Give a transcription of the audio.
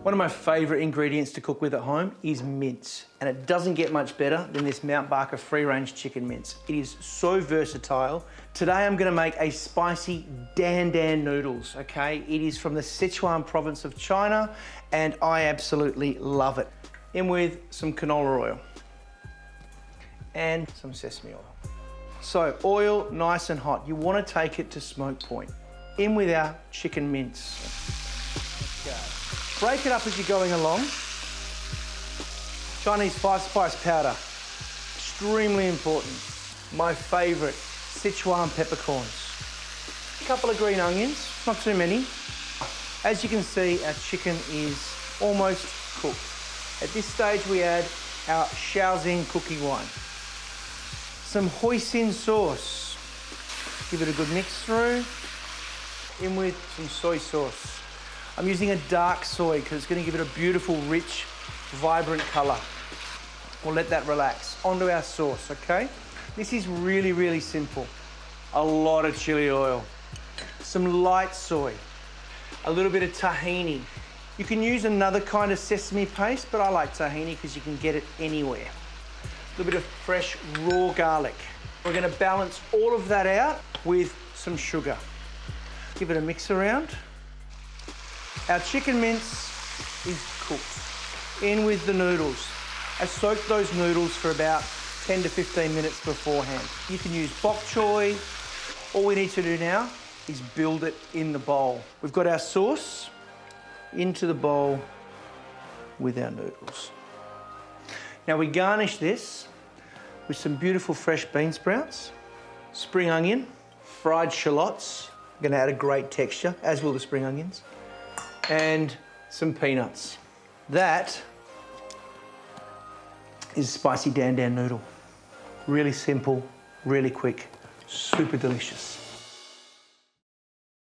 One of my favourite ingredients to cook with at home is mince, and it doesn't get much better than this Mount Barker free-range chicken mince. It is so versatile. Today I'm gonna make a spicy dan dan noodles, okay? It is from the Sichuan province of China, and I absolutely love it. In with some canola oil and some sesame oil. So oil nice and hot. You wanna take it to smoke point. In with our chicken mince. Let's go. Break it up as you're going along. Chinese 5-spice powder, extremely important. My favourite, Sichuan peppercorns. A couple of green onions, not too many. As you can see, our chicken is almost cooked. At this stage, we add our shaoxing cooking wine. Some hoisin sauce. Give it a good mix through. In with some soy sauce. I'm using a dark soy because it's going to give it a beautiful, rich, vibrant colour. We'll let that relax. Onto our sauce, okay? This is really, really simple. A lot of chili oil, some light soy, a little bit of tahini. You can use another kind of sesame paste, but I like tahini because you can get it anywhere. A little bit of fresh, raw garlic. We're going to balance all of that out with some sugar. Give it a mix around. Our chicken mince is cooked. In with the noodles. I soaked those noodles for about 10 to 15 minutes beforehand. You can use bok choy. All we need to do now is build it in the bowl. We've got our sauce into the bowl with our noodles. Now we garnish this with some beautiful fresh bean sprouts, spring onion, fried shallots. Going to add a great texture, as will the spring onions, and some peanuts. That is spicy dan dan noodle. Really simple, really quick, super delicious.